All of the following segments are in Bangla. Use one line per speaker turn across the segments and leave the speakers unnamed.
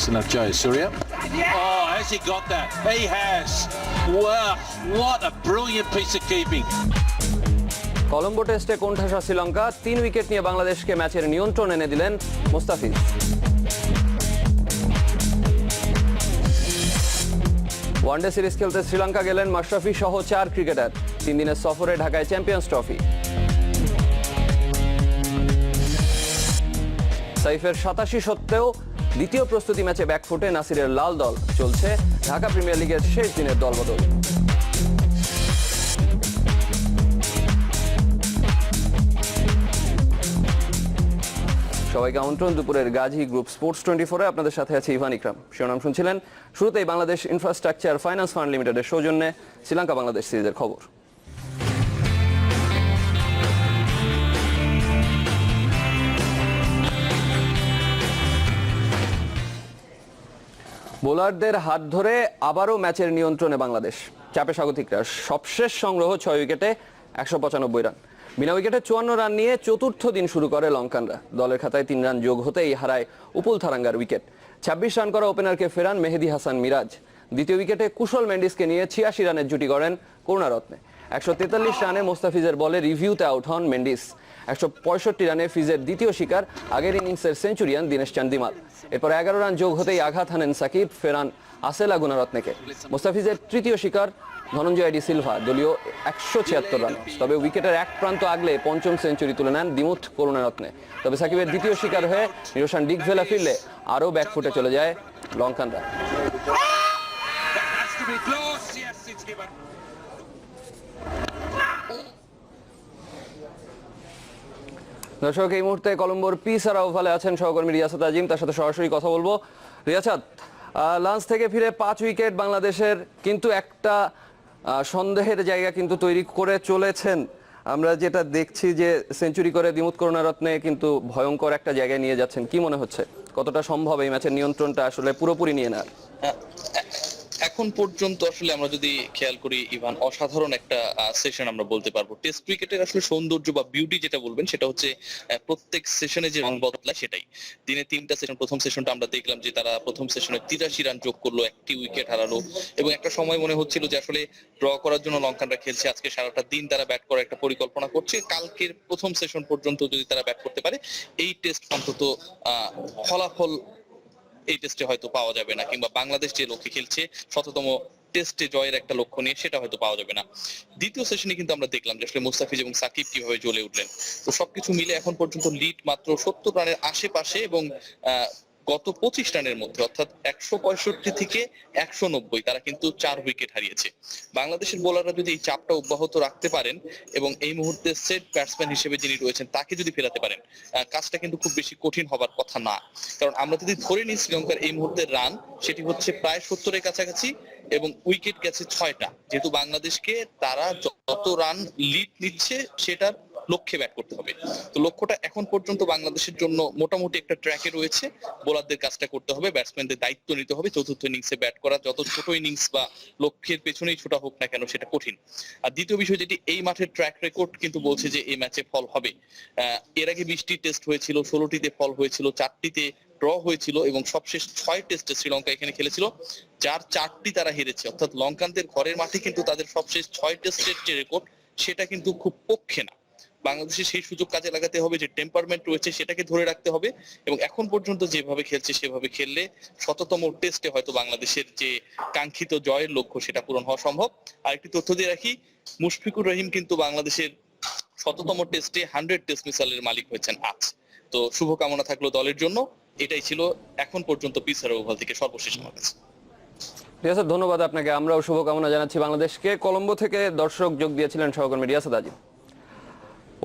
Listen of Jayasuriya. Oh, has he got that? He has. Wow, what a brilliant piece of keeping.
Colombo টেস্টে কোণঠাসা শ্রীলঙ্কা, 3 উইকেট নিয়ে বাংলাদেশকে ম্যাচের নিয়ন্ত্রণ এনে দিলেন মুস্তাফিজ। ওয়ানডে সিরিজ খেলতে শ্রীলঙ্কা গেলেন মাশরাফি সহ 4 ক্রিকেটার। 3 দিনের সফরে ঢাকায় চ্যাম্পিয়ন্স ট্রফি। সাইফের 87 সত্ত্বেও দ্বিতীয় প্রস্তুতি ম্যাচে ব্যাকফুটে নাসিরের লাল দল। চলছে ঢাকা প্রিমিয়ার লিগের শেষ দিনের দলবদল। সবাইকে আমন্ত্রণ দুপুরের গাজী গ্রুপ স্পোর্টস 24-এ। আপনাদের সাথে আছে ইভান ইকরাম। শিরোনাম শুনছিলেন। শুরুতেই বাংলাদেশ ইনফ্রাস্ট্রাকচার ফাইন্যান্স ফান্ড লিমিটেডের সৌজন্যে শ্রীলঙ্কা বাংলাদেশ সিরিজের খবর। বোলারদের হাত ধরে আবারও ম্যাচের নিয়ন্ত্রণে বাংলাদেশ। চাপে স্বাগতিকরা। সবশেষ সংগ্রহ 6 উইকেটে 195 রান। বিনা উইকেটে 54 রান নিয়ে চতুর্থ দিন শুরু করে লঙ্কানরা। দলের খাতায় 3 রান যোগ হতেই হারায় উপুল থারাঙ্গার উইকেট। 26 রান করা ওপেনারকে ফেরান মেহেদী হাসান মিরাজ। দ্বিতীয় উইকেটে কুশল মেন্ডিসকে নিয়ে 86 রানের জুটি গড়েন করুণারত্নে। 143 রানে মোস্তাফিজের বলে রিভিউতে আউট হন মেন্ডিস। 165 রানে ফিজের দ্বিতীয় শিকার আগের ইনিংসের সেঞ্চুরিয়ান দিনেশ চান্দিমাল। এরপর 11 রান যোগ হতেই আঘাত হানেন সাকিব, ফেরান আসেলা গুণারত্নেকে। মোস্তাফিজের তৃতীয় শিকার ধনঞ্জয় ডি সিলভা, দলীয় 176 রান। তবে উইকেটের এক প্রান্ত আগলে পঞ্চম সেঞ্চুরি তুলে নেন দিমুথ করুণারত্নে। তবে সাকিবের দ্বিতীয় শিকার হয়ে নিরোশান ডিগভেলা ফিরলে আরও ব্যাকফুটে চলে যায় লঙ্কানরা। দর্শক, এই মুহূর্তে কলম্বোর পিসারা ওভালে আছেন সহকর্মী রিয়াসাত আজিম। তার সাথে সরাসরি কথা বলবো। রিয়াসাত, লাঞ্চ থেকে ফিরে 5 উইকেট বাংলাদেশের, কিন্তু একটা সন্দেহের জায়গা কিন্তু তৈরি করে চলেছেন। আমরা যেটা দেখছি যে সেঞ্চুরি করে দিমুথ করুণারত্নে কিন্তু ভয়ঙ্কর একটা জায়গায় নিয়ে যাচ্ছেন। কি মনে হচ্ছে কতটা সম্ভব এই ম্যাচের নিয়ন্ত্রণটা আসলে পুরোপুরি নিয়ে নেওয়ার?
এখন পর্যন্ত আসলে আমরা যদি খেয়াল করি ইভান, অসাধারণ একটা সেশন আমরা বলতে পারবো। টেস্ট ক্রিকেটের আসলে সৌন্দর্য বা বিউটি যেটা বলবেন সেটা হচ্ছে প্রত্যেক সেশনে যে রং বদলায় সেটাই। দিনে 3টা সেশন, প্রথম সেশনটা আমরা দেখলাম যে তারা প্রথম সেশনে 83 রান যোগ করলো, 1টি উইকেট হারালো এবং একটা সময় মনে হচ্ছিল যে আসলে ড্র করার জন্য লঙ্কানরা খেলছে। আজকে সারাটা দিন তারা ব্যাট করার একটা পরিকল্পনা করছে। কালকের প্রথম সেশন পর্যন্ত যদি তারা ব্যাট করতে পারে, এই টেস্ট অন্তত ফলাফল এই টেস্টে হয়তো পাওয়া যাবে না, কিংবা বাংলাদেশ যে লক্ষ্যে খেলছে 100তম টেস্টে জয়ের একটা লক্ষ্য নিয়ে, সেটা হয়তো পাওয়া যাবে না। দ্বিতীয় সেশনে কিন্তু আমরা দেখলাম যে আসলে মুস্তাফিজ এবং সাকিব কিভাবে জ্বলে উঠলেন। তো সবকিছু মিলে এখন পর্যন্ত লিড মাত্র 70 রানের আশেপাশে এবং গত 25 রানের মধ্যে, অর্থাৎ 165 থেকে 190 তারা কিন্তু 4 উইকেট হারিয়েছে। বাংলাদেশের বোলাররা যদি এই চাপটা অব্যাহত রাখতে পারেন এবং এই মুহূর্তে সেট ব্যাটসম্যান হিসেবে যিনি রয়েছেন তাকে যদি ফেরাতে পারেন, কাজটা কিন্তু খুব বেশি কঠিন হবার কথা না। কারণ আমরা যদি ধরে নিই শ্রীলঙ্কার এই মুহূর্তে রান সেটি হচ্ছে প্রায় 70-এর কাছাকাছি এবং উইকেট গেছে 6টা। যেহেতু বাংলাদেশকে তারা যত রান লিড নিচ্ছে সেটার লক্ষ্যে ব্যাট করতে হবে। তো লক্ষ্যটা এখন পর্যন্ত বাংলাদেশের জন্য মোটামুটি একটা ট্র্যাকে রয়েছে। বোলারদের কাজটা করতে হবে, ব্যাটসম্যানদের দায়িত্ব নিতে হবে। চতুর্থ ইনিংসে ব্যাট করা, যত ছোট ইনিংস বা লক্ষ্যের পেছনেই ছোটা হোক না কেন, সেটা কঠিন। আর দ্বিতীয় বিষয় যেটি, এই মাঠের ট্র্যাক রেকর্ড কিন্তু বলছে যে এই ম্যাচে ফল হবে। এর আগে 20টি টেস্ট হয়েছিল, 16টিতে ফল হয়েছিল, 4টিতে ড্র হয়েছিল এবং সবশেষ 6 টেস্টে শ্রীলঙ্কা এখানে খেলেছিল, যার 4টি তারা হেরেছে। অর্থাৎ লঙ্কানদের ঘরের মাঠে কিন্তু তাদের সবশেষ 6 টেস্টের যে রেকর্ড সেটা কিন্তু খুব পক্ষে না। বাংলাদেশের সেই সুযোগ কাজে লাগাতে হবে, যে টেম্পারমেন্ট রয়েছে সেটাকে ধরে রাখতে হবে এবং এখন পর্যন্ত যেভাবে খেলছে সেভাবে খেললে 100তম টেস্টে হয়তো বাংলাদেশের যে কাঙ্ক্ষিত জয়ের লক্ষ্য সেটা পূরণ হওয়া সম্ভব। আরেকটি তথ্য দিয়ে রাখি, মুশফিকুর রহিম কিন্তু বাংলাদেশের 100তম টেস্টে 100 টেস্ট মিসাইলের মালিক হয়েছেন আজ। তো শুভকামনা থাকলো দলের জন্য। এটাই ছিল এখন পর্যন্ত পিসারা ওভাল থেকে সর্বশেষ আমার কাছে।
রিয়াসাত, ধন্যবাদ আপনাকে। আমরাও শুভকামনা জানাচ্ছি বাংলাদেশকে। কলম্বো থেকে দর্শক যোগ দিয়েছিলেন সহকর্মী রিয়াসাত আজিম।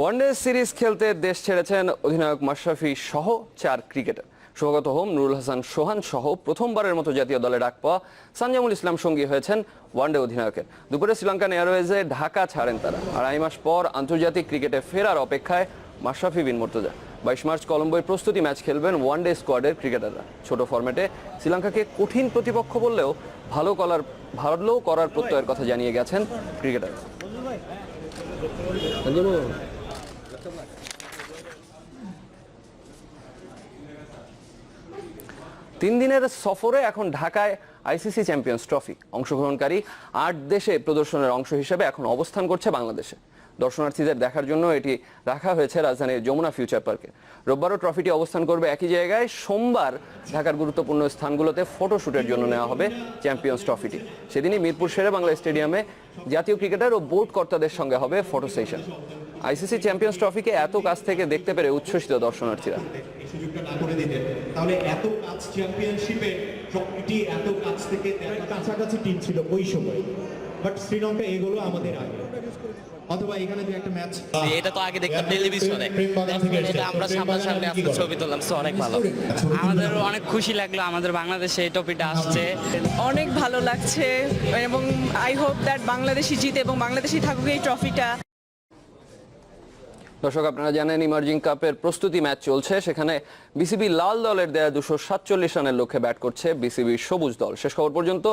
ওয়ানডে সিরিজ খেলতে দেশ ছেড়েছেন অধিনায়ক মাশরাফি সহ 4 ক্রিকেটার। সৌগত হোম, নুরুল হাসান সোহান সহ প্রথমবারের মতো জাতীয় দলে ডাক পাওয়া সানজামুল ইসলাম সঙ্গী হয়েছেন ওয়ানডে অধিনায়কের। দুপুরে শ্রীলঙ্কান এয়ারওয়েজে ঢাকা ছাড়েন তারা। 2.5 মাস পর আন্তর্জাতিক ক্রিকেটে ফেরার অপেক্ষায় মাশরাফি বিন মুর্তজা। 22 মার্চ কলম্বোয় প্রস্তুতি ম্যাচ খেলবেন ওয়ানডে স্কোয়াডের ক্রিকেটাররা। ছোট ফরম্যাটে শ্রীলঙ্কাকে কঠিন প্রতিপক্ষ বললেও ভালো করার প্রত্যয়ের কথা জানিয়ে গেছেন ক্রিকেটাররা। 3 দিনের সফরে এখন ঢাকায় আইসিসি চ্যাম্পিয়ন্স ট্রফি। অংশগ্রহণকারী 8 দেশে প্রদর্শনের অংশ হিসেবে এখন অবস্থান করছে বাংলাদেশে। দর্শনার্থীদের দেখার জন্য এটি রাখা হয়েছে রাজধানীর যমুনা ফিউচার পার্কে। রোববারও ট্রফিটি অবস্থান করবে একই জায়গায়। সোমবার ঢাকার গুরুত্বপূর্ণ স্থানগুলোতে ফটোশুটের জন্য নেওয়া হবে চ্যাম্পিয়ন্স ট্রফিটি। সেদিনই মিরপুর শেরেবাংলা স্টেডিয়ামে জাতীয় ক্রিকেটার ও বোর্ড কর্তাদের সঙ্গে হবে ফটো সেশন। আইসিসি চ্যাম্পিয়ন্স ট্রফিকে এত কাছ থেকে দেখতে পেরে উচ্ছ্বসিত দর্শনার্থীরা।
সুযোগটা না করে দিতেন তাহলে এত কাছ চ্যাম্পিয়নশিপে ট্রফিটি এত কাছ থেকে কাছাকাছি টিম ছিল ওই সময়, বাট শ্রীলঙ্কা এগুলো আমাদের আগে, অথবা এখানে যে একটা ম্যাচ
এটা তো আগে দেখতাম টেলিভিশনে, এটা আমরা সামনাসামনি আজকে ছবি তুললাম, সো অনেক ভালো। আমাদের অনেক খুশি লাগলো আমাদের বাংলাদেশে এই টপিটা আসছে,
অনেক ভালো লাগছে এবং আই হোপ দ্যাট বাংলাদেশই জিতে এবং বাংলাদেশই থাকুক এই ট্রফিটা।
দর্শক, আপনারা জানেন ইমার্জিং কাপের প্রস্তুতি ম্যাচ চলছে। সেখানে বিসিবি লাল দলের দেয়া 247 রানের লক্ষ্যে ব্যাট করছে বিসিবি সবুজ দল। শেষ খবর পর্যন্ত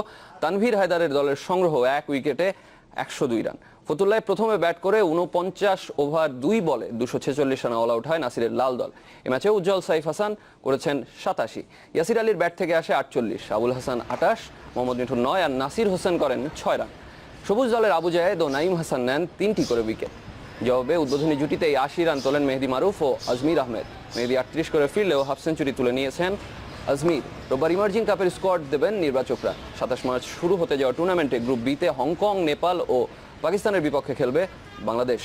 তানভীর হায়দারের দলের সংগ্রহ 1 উইকেটে 102 রান। ফতুল্লায় প্রথমে ব্যাট করে 49 ওভার 2 বলে 246 রানে অল আউট হয় নাসিরের লাল দল। এ ম্যাচে উজ্জ্বল সাইফ হাসান করেছেন 87, ইয়াসির আলীর ব্যাট থেকে আসে 48, আবুল হাসান 28, মোহাম্মদ মিঠুন 9 আর নাসির হোসেন করেন 6 রান। সবুজ দলের আবু জায়েদ ও নাইম হাসান নেন 3টি করে উইকেট। জবাবে উদ্বোধনী জুটিতেই 80 রান তোলেন মেহেদি মারুফ ও আজমির আহমেদ। মেহেদি 38 করে ফিরলেও হাফ সেঞ্চুরি তুলে নিয়েছেন আজমির। রোববার ইমার্জিং কাপের স্কোয়াড দেবেন নির্বাচকরা। 27 মার্চ শুরু হতে যাওয়া টুর্নামেন্টে গ্রুপ বিতে হংকং, নেপাল ও পাকিস্তানের বিপক্ষে খেলবে বাংলাদেশ।